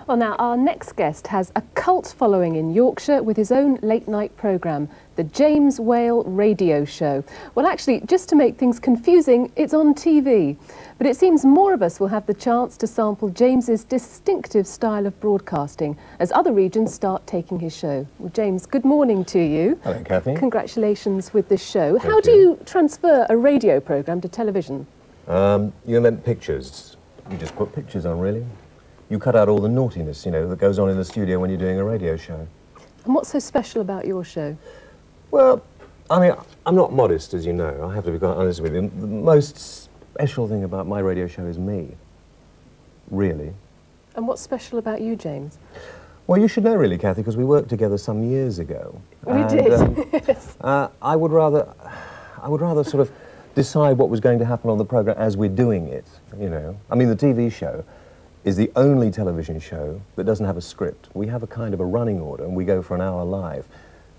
Well, now, our next guest has a cult following in Yorkshire with his own late-night programme, the James Whale Radio Show. Well, actually, just to make things confusing, it's on TV. But it seems more of us will have the chance to sample James's distinctive style of broadcasting as other regions start taking his show. Well, James, good morning to you. Hello, Kathy. Congratulations with this show. Thank How do you transfer a radio programme to television? You meant pictures. You just put pictures on, really. You cut out all the naughtiness, you know, that goes on in the studio when you're doing a radio show. And what's so special about your show? Well, I mean, I'm not modest, as you know. I have to be quite honest with you. The most special thing about my radio show is me. Really. And what's special about you, James? Well, you should know, really, Kathy, because we worked together some years ago. We did, yes. I would rather sort of decide what was going to happen on the programme as we're doing it, you know. I mean, the TV show is the only television show that doesn't have a script. We have a kind of a running order, and we go for an hour live,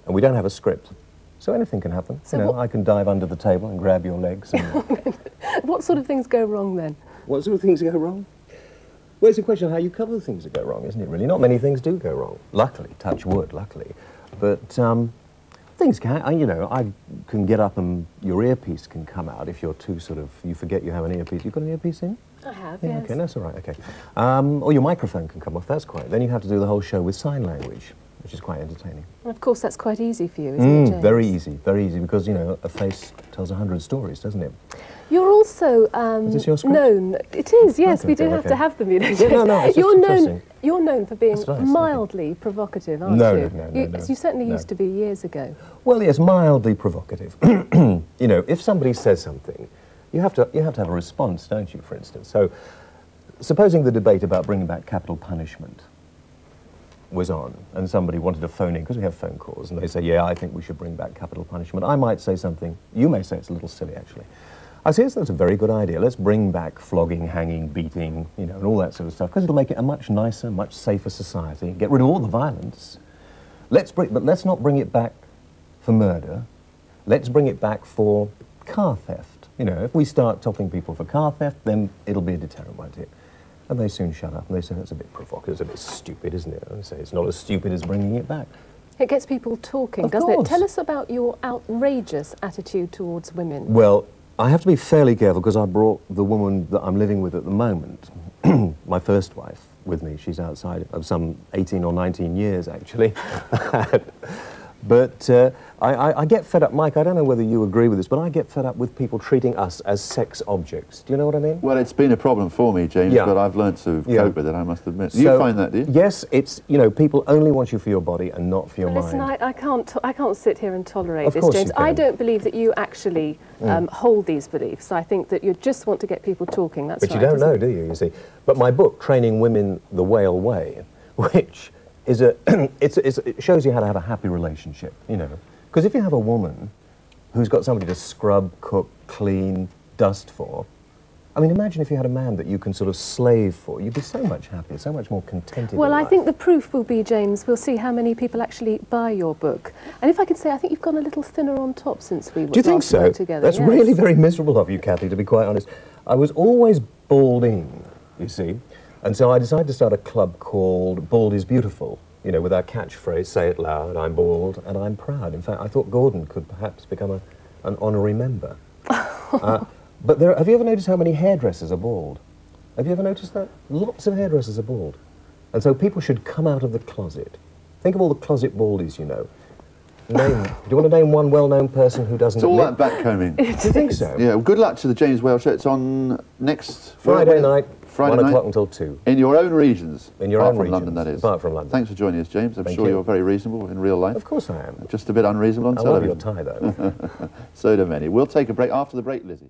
and we don't have a script. So anything can happen. So you know, I can dive under the table and grab your legs. And what sort of things go wrong, then? What sort of things go wrong? Well, it's a question of how you cover the things that go wrong, isn't it, really? Not many things do go wrong. Luckily, touch wood, luckily. But things can, you know, I can get up and your earpiece can come out if you're too sort of, you forget you have an earpiece. You've got an earpiece in? I have, Yeah, yes. okay, that's all right, okay. Or your microphone can come off, that's quite. Then you have to do the whole show with sign language, which is quite entertaining. And of course, that's quite easy for you, isn't it, James? Very easy, because, you know, a face tells 100 stories, doesn't it? You're also Is this your script? known. It is, yes. Okay, we do okay, have to have them, you know. Yeah, no, it's you're just known. interesting. You're known for being That's nice, mildly provocative, aren't No, you? no. You certainly No. used to be years ago. Well, yes, mildly provocative. You know, if somebody says something, you have to have a response, don't you, for instance? So, supposing the debate about bringing back capital punishment was on, and somebody wanted to phone in, because we have phone calls, and they say, yeah, I think we should bring back capital punishment. I might say something, you may say it's a little silly, actually. I say, yes, that's a very good idea. Let's bring back flogging, hanging, beating, you know, and all that sort of stuff, because it'll make it a much nicer, much safer society, get rid of all the violence. But let's not bring it back for murder. Let's bring it back for car theft. You know, if we start topping people for car theft, then it'll be a deterrent, won't it? And they soon shut up, and they say, that's a bit provocative, it's a bit stupid, isn't it? And they say, it's not as stupid as bringing it back. It gets people talking, doesn't it? Tell us about your outrageous attitude towards women. Well, I have to be fairly careful, because I brought the woman that I'm living with at the moment, my first wife, with me. She's outside of some 18 or 19 years, actually. But I get fed up, Mike, I don't know whether you agree with this, but I get fed up with people treating us as sex objects. Do you know what I mean? Well, it's been a problem for me, James, but I've learned to cope with it, I must admit. Do you find that, do you? Yes, it's, you know, people only want you for your body and not for your mind. Listen, I can't sit here and tolerate this, course James. you can. I don't believe that you actually hold these beliefs. I think that you just want to get people talking, that's right. But you don't know, do you, you see? But my book, Training Women the Whale Way, which is it shows you how to have a happy relationship, you know. Because if you have a woman who's got somebody to scrub, cook, clean, dust for, I mean, imagine if you had a man that you can sort of slave for. You'd be so much happier, so much more contented. Well, in I life. think the proof will be, James, we'll see how many people actually buy your book. And if I can say, I think you've gone a little thinner on top since we Do you think so? together. That's yes. really very miserable of you, Kathy, to be quite honest. I was always balding, you see, and so I decided to start a club called Bald is Beautiful. You know, with our catchphrase, say it loud, I'm bald and I'm proud. In fact, I thought Gordon could perhaps become an honorary member. But have you ever noticed how many hairdressers are bald? Have you ever noticed that? Lots of hairdressers are bald. And so people should come out of the closet. Think of all the closet baldies, you know. Do you want to name one well-known person who doesn't It's all that backcombing. Do you think so? Yeah, well, good luck to the James Whale Show. It's on next... Friday night, Friday 1 night, o'clock until 2. In your own regions. In your apart own from regions. London, that is. Apart from London. Thanks for joining us, James. I'm Thank sure you. you're very reasonable in real life. Of course I am. Just a bit unreasonable on I love television. your tie, though. So do many. We'll take a break. After the break, Lizzie.